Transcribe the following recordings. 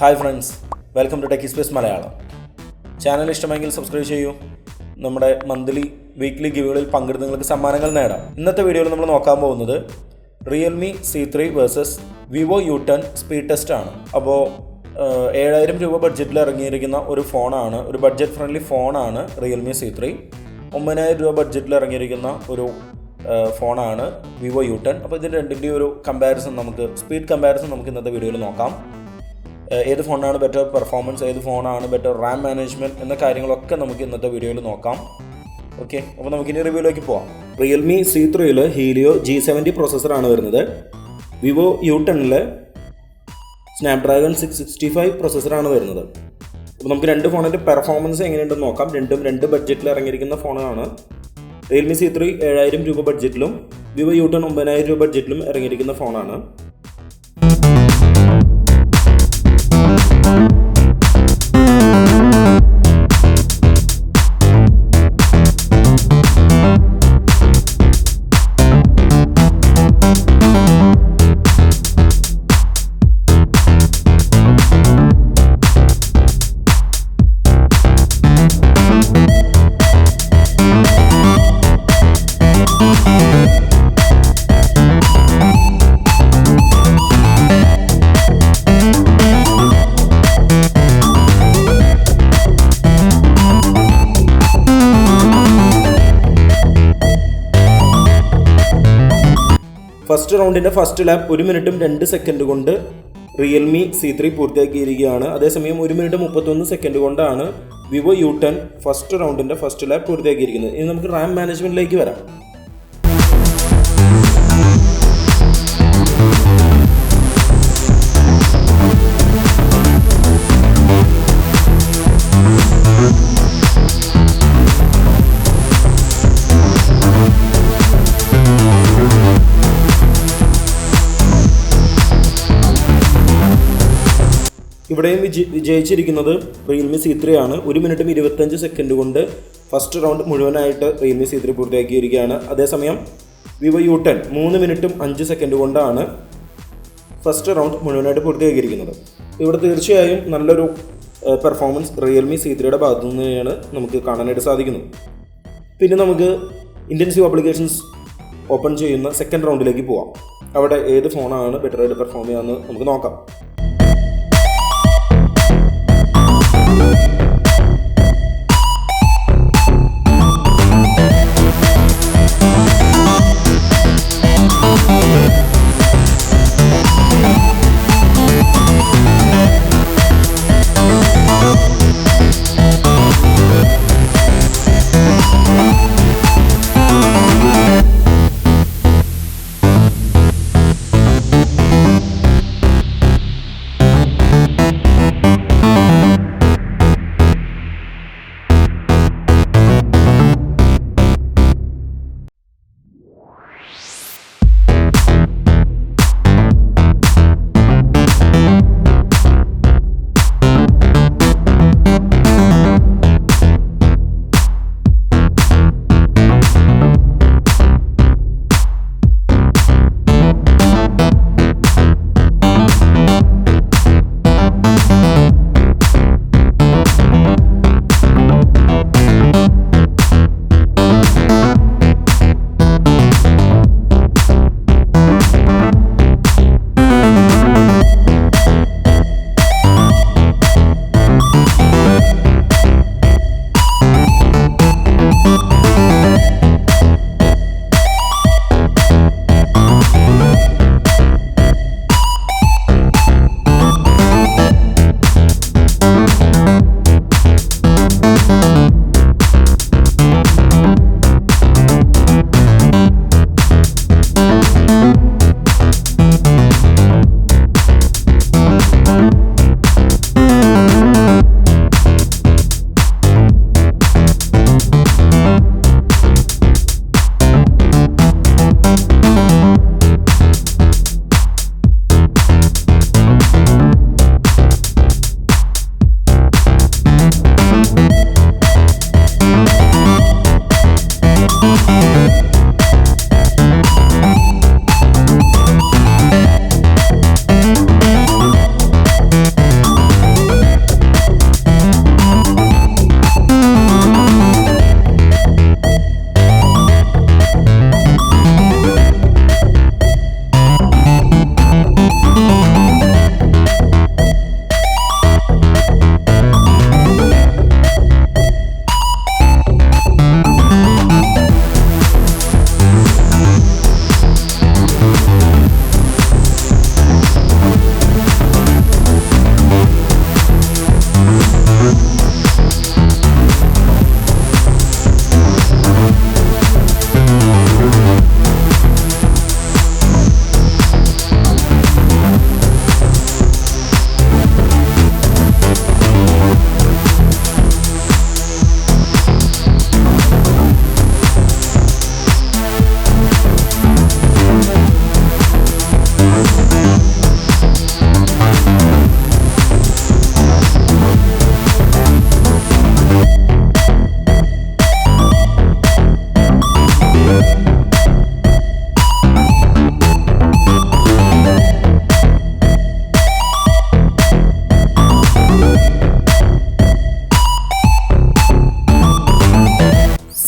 Hi friends, welcome to TechiSpace Malayalam. Channel ഇഷ്ടമെങ്കിൽ subscribe ചെയ്യൂ. നമ്മുടെ മന്ത്ലി വീക്ക്ലി ഗിവുകളിൽ പങ്കെടുത്ത് നിങ്ങൾക്ക് സമ്മാനങ്ങൾ നേടാം. ഇന്നത്തെ വീഡിയോയിൽ നമ്മൾ നോക്കാൻ പോകുന്നത് Realme C3 versus Vivo U10 Speedtest ആണ്. അപ്പോൾ 7000 രൂപ ബഡ്ജറ്റിൽ ഇറങ്ങിയിരിക്കുന്ന ഒരു ഫോണാണ്, ഒരു ബഡ്ജറ്റ് ഫ്രണ്ട്ലി ഫോണാണ് Realme C3. 9000 രൂപ ബഡ്ജറ്റിൽ ഇറങ്ങിയിരിക്കുന്ന ഒരു ഫോണാണ് Vivo U10. അപ്പോൾ ഇതിൻ്റെ രണ്ടിൻ്റെയും ഒരു കമ്പാരിസൺ സ്പീഡ് കമ്പാരിസൺ നമുക്ക് ഇന്നത്തെ വീഡിയോയിൽ നോക്കാം. ഏത് ഫോണാണ് ബെറ്റർ പെർഫോമൻസ്, ഏത് ഫോണാണ് ബെറ്റർ റാം മാനേജ്മെൻറ്റ് എന്ന കാര്യങ്ങളൊക്കെ നമുക്ക് ഇന്നത്തെ വീഡിയോയിൽ നോക്കാം. ഓക്കെ, അപ്പോൾ നമുക്കിനി റിവ്യൂയിലേക്ക് പോകാം. Realme C3 ഹീലിയോ G70 പ്രോസസ്സറാണ് വരുന്നത്. Vivo U10 സ്നാപ്ഡ്രാഗൺ 665 പ്രോസസ്സറാണ് വരുന്നത്. അപ്പോൾ നമുക്ക് രണ്ട് ഫോണിൻ്റെ പെർഫോമൻസ് എങ്ങനെയുണ്ടെന്ന് നോക്കാം. രണ്ട് ബഡ്ജറ്റിൽ ഇറങ്ങിയിരിക്കുന്ന ഫോണാണ്. Realme C3 7000 രൂപ ബഡ്ജറ്റിലും Vivo U10 9000 രൂപ ബഡ്ജറ്റിലും ഇറങ്ങിയിരിക്കുന്ന ഫോണാണ്. ഫസ്റ്റ് റൗണ്ടിൻ്റെ ഫസ്റ്റ് ലാപ്പ് 1 മിനിറ്റും 2 സെക്കൻഡ് കൊണ്ട് Realme C3 പൂർത്തിയാക്കിയിരിക്കുകയാണ്. അതേസമയം 1 മിനിറ്റ് 31 സെക്കൻഡ് കൊണ്ടാണ് Vivo U10 ഫസ്റ്റ് റൗണ്ടിൻ്റെ ഫസ്റ്റ് ലാപ്പ് പൂർത്തിയാക്കിയിരിക്കുന്നത്. ഇനി നമുക്ക് റാം മാനേജ്മെൻറ്റിലേക്ക് വരാം. ഇവിടെയും വിജയിച്ചിരിക്കുന്നത് Realme C3 ആണ്. 1 മിനിറ്റും 25 സെക്കൻഡ് കൊണ്ട് ഫസ്റ്റ് റൗണ്ട് മുഴുവനായിട്ട് Realme C3 പൂർത്തിയാക്കിയിരിക്കുകയാണ്. അതേസമയം Vivo U10 3 മിനിറ്റും 5 സെക്കൻഡ് കൊണ്ടാണ് ഫസ്റ്റ് റൗണ്ട് മുഴുവനായിട്ട് പൂർത്തിയാക്കിയിരിക്കുന്നത്. ഇവിടെ തീർച്ചയായും നല്ലൊരു പെർഫോമൻസ് Realme C3യുടെ ഭാഗത്തു നിന്നാണ് നമുക്ക് കാണാനായിട്ട് സാധിക്കുന്നത്. പിന്നെ നമുക്ക് ഇൻറ്റൻസീവ് ആപ്ലിക്കേഷൻസ് ഓപ്പൺ ചെയ്യുന്ന സെക്കൻഡ് റൗണ്ടിലേക്ക് പോവാം. അവിടെ ഏത് ഫോണാണ് ബെറ്ററായിട്ട് പെർഫോം ചെയ്യാമെന്ന് നമുക്ക് നോക്കാം.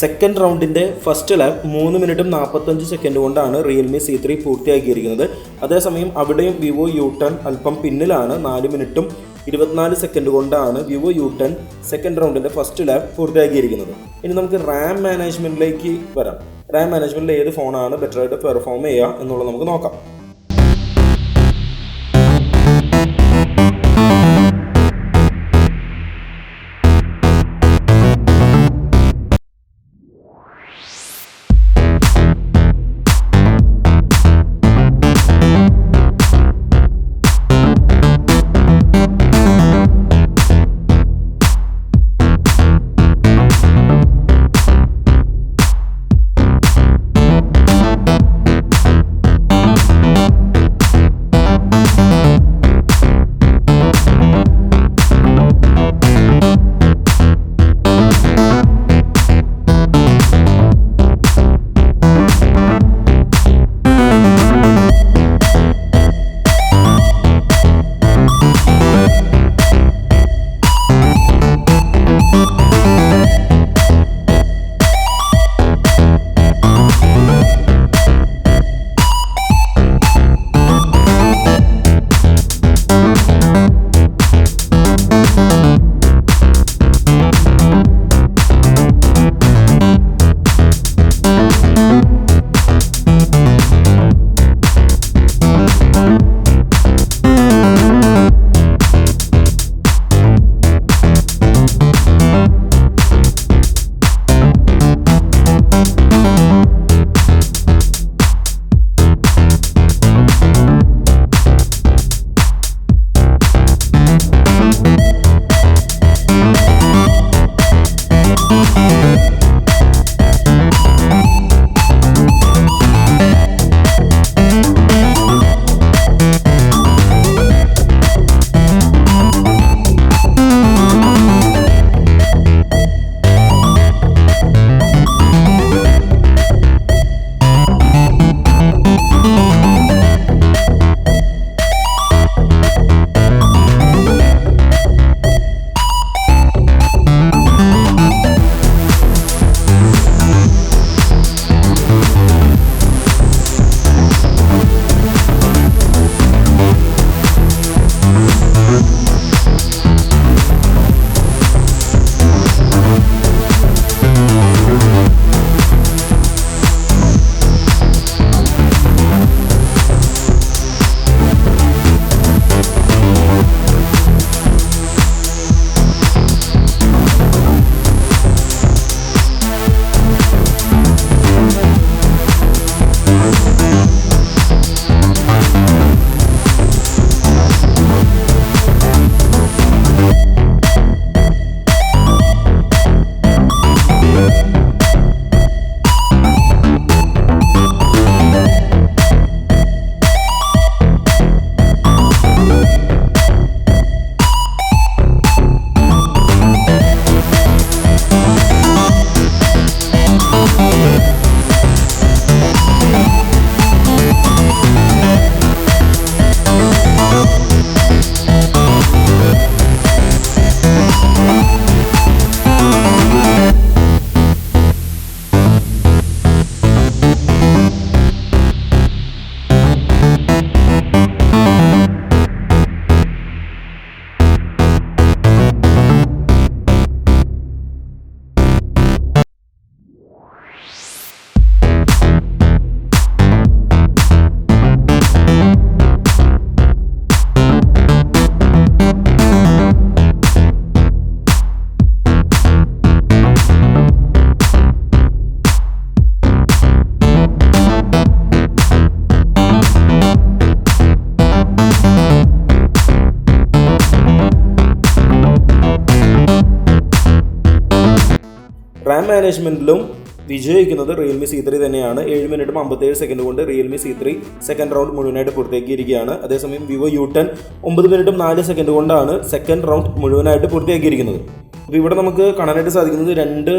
സെക്കൻഡ് റൗണ്ടിൻ്റെ ഫസ്റ്റ് ലാപ്പ് 3 മിനിറ്റും 45 സെക്കൻഡ് കൊണ്ടാണ് റിയൽമി C3 പൂർത്തിയാക്കിയിരിക്കുന്നത്. അതേസമയം അവിടെയും വിവോ U10 അല്പം പിന്നിലാണ്. 4 മിനിറ്റും 24 സെക്കൻഡ് കൊണ്ടാണ് വിവോ U10 സെക്കൻഡ് റൗണ്ടിൻ്റെ ഫസ്റ്റ് ലാപ്പ് പൂർത്തിയാക്കിയിരിക്കുന്നത്. ഇനി നമുക്ക് റാം മാനേജ്മെൻറ്റിലേക്ക് വരാം. റാം മാനേജ്മെൻറ്റിൽ ഏത് ഫോണാണ് ബെറ്ററായിട്ട് പെർഫോം ചെയ്യുക എന്നുള്ളത് നമുക്ക് നോക്കാം. റാം മാനേജ്മെൻറ്റിലും വിജയിക്കുന്നത് റിയൽമി C3 തന്നെയാണ്. 7 മിനിറ്റും 57 സെക്കൻഡ് കൊണ്ട് റിയൽമി C3 സെക്കൻഡ് റൗണ്ട് മുഴുവനായിട്ട് പൂർത്തിയാക്കിയിരിക്കുകയാണ്. അതേസമയം വിവോ U10 9 മിനിറ്റും 4 സെക്കൻഡ് കൊണ്ടാണ് സെക്കൻഡ് റൗണ്ട് മുഴുവനായിട്ട് പൂർത്തിയാക്കിയിരിക്കുന്നത്. അപ്പോൾ ഇവിടെ നമുക്ക് കാണാനായിട്ട് സാധിക്കുന്നത് രണ്ട്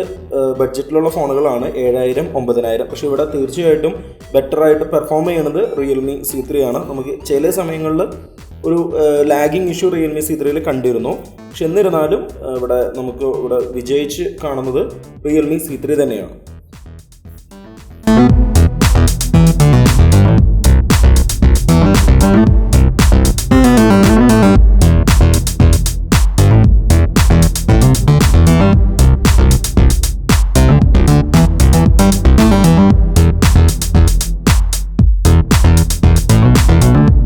ബഡ്ജറ്റിലുള്ള ഫോണുകളാണ്, 7000, 9000. പക്ഷേ ഇവിടെ തീർച്ചയായിട്ടും ബെറ്ററായിട്ട് പെർഫോം ചെയ്യുന്നത് റിയൽമി C3 ആണ്. നമുക്ക് ചില സമയങ്ങളിൽ ഒരു ലാഗിങ് ഇഷ്യൂ റിയൽമി C3 കണ്ടിരുന്നു. പക്ഷെ എന്നിരുന്നാലും ഇവിടെ നമുക്ക് വിജയിച്ച് കാണുന്നത് റിയൽമി C3 തന്നെയാണ്.